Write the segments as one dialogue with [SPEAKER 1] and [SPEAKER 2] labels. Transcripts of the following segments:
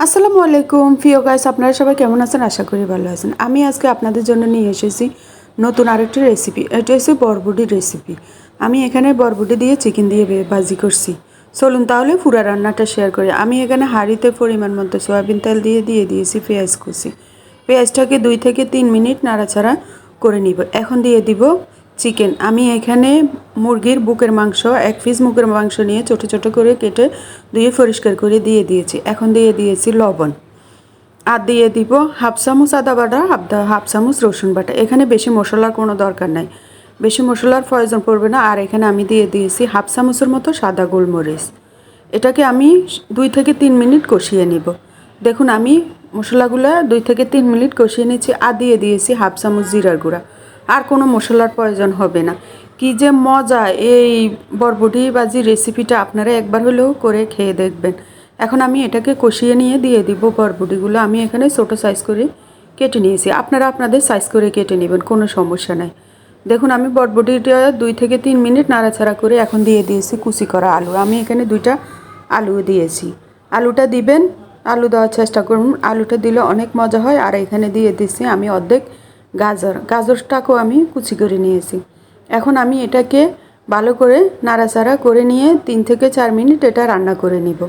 [SPEAKER 1] আসসালামু আলাইকুম প্রিয় গাইস, আপনারা সবাই কেমন আছেন? আশা করি ভালো আছেন। আমি আজকে আপনাদের জন্য নিয়ে এসেছি নতুন আরেকটি রেসিপি। এটা হচ্ছে বরবটির রেসিপি। আমি এখানে বরবটি দিয়ে চিকেন দিয়ে ভাজি করছি। চলুন তাহলে পুরো রান্নাটা শেয়ার করি। আমি এখানে হাঁড়িতে পরিমাণ মতো সয়াবিন তেল দিয়ে দিয়েছি পেঁয়াজ কুচি। পেঁয়াজটাকে 2 থেকে 3 মিনিট নাড়াচাড়া করে নিব। এখন দিয়ে দিব চিকেন। আমি এখানে মুরগির বুকের মাংস 1 পিস মুরগির মাংস নিয়ে ছোট ছোট করে কেটে ধুয়ে পরিষ্কার করে দিয়ে দিয়েছি। এখন দিয়ে দিয়েছি লবণ, আর দিয়ে দিব হাফ চামচ আদা বাটা, হাফ চামচ রসুন বাটা। এখানে বেশি মশলার কোনো দরকার নাই, বেশি মশলার প্রয়োজন পড়বে না। আর এখানে আমি দিয়ে দিয়েছি হাফ চামচের মতো সাদা গোলমরিচ। এটাকে আমি 2 থেকে 3 মিনিট কষিয়ে নিব। দেখুন আমি মশলাগুলো 2 থেকে 3 মিনিট কষিয়ে নিচ্ছি। আর দিয়ে দিয়েছি হাফ চামচ জিরার গুঁড়া। আর কোনো মশলার প্রয়োজন হবে না। কি যে মজা এই বরবটি ভাজি রেসিপিটা, আপনারা একবার হলেও করে খেয়ে দেখবেন। এখন আমি এটাকে কষিয়ে নিয়ে দিয়ে দিব বরবটিগুলো। আমি এখানে ছোটো সাইজ করে কেটে নিয়েছি, আপনারা আপনাদের সাইজ করে কেটে নেবেন, কোনো সমস্যা নাই। দেখুন আমি বরবটিটা 2 থেকে 3 মিনিট নাড়াচাড়া করে এখন দিয়ে দিয়েছি কুচি করা আলু। আমি এখানে 2টা আলু দিয়েছি। আলুটা দিবেন, আলু দেওয়ার চেষ্টা করুন, আলুটা দিলে অনেক মজা হয়। আর এখানে দিয়ে দিচ্ছি আমি অর্ধেক গাজরটাকেও আমি কুচি করে নিয়েছি। এখন আমি এটাকে ভালো করে নাড়াচাড়া করে নিয়ে 3 থেকে 4 মিনিট এটা রান্না করে নিব।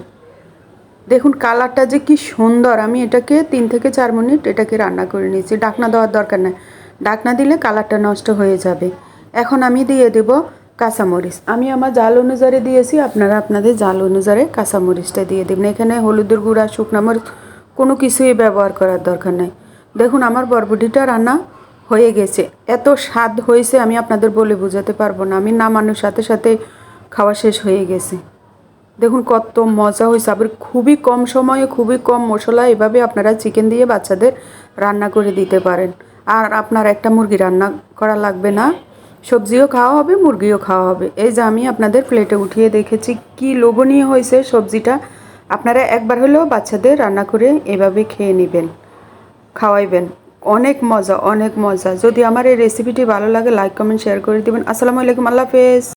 [SPEAKER 1] দেখুন কালারটা যে কি সুন্দর। আমি এটাকে 3 থেকে 4 মিনিট এটাকে রান্না করে নিয়েছি। ঢাকনা দেওয়ার দরকার নেই, ঢাকনা দিলে কালারটা নষ্ট হয়ে যাবে। এখন আমি দিয়ে দেব কাঁচামরিচ। আমি আমার জাল অনুসারে দিয়েছি, আপনারা আপনাদের জাল অনুসারে কাঁচামরিচটা দিয়ে দেবেন। এখানে হলুদের গুঁড়া, শুকনো মরিচ কোনো কিছুই ব্যবহার করার দরকার নেই। দেখুন আমার বরবটিটা রান্না হয়ে গেছে। এত স্বাদ হয়েছে আমি আপনাদের বলে বোঝাতে পারবো না। আমি নামানোর সাথে সাথে খাওয়া শেষ হয়ে গেছে। দেখুন কত মজা হয়েছে। আবার খুবই কম সময়ে খুবই কম মশলা এভাবে আপনারা চিকেন দিয়ে বাচ্চাদের রান্না করে দিতে পারেন। আর আপনার একটা মুরগি রান্না করা লাগবে না, সবজিও খাওয়া হবে, মুরগিও খাওয়া হবে। এই যে আমি আপনাদের প্লেটে উঠিয়ে দেখেছি কি লোভনীয় হয়েছে সবজিটা। আপনারা একবার হলেও বাচ্চাদের রান্না করে এভাবে খেয়ে নেবেন, খাওয়াইবেন। অনেক মজা, অনেক মজা। যদি আমার এই রেসিপিটি ভালো লাগে লাইক কমেন্ট শেয়ার করে দিবেন। আসসালামু আলাইকুম, আল্লাহ হাফেজ।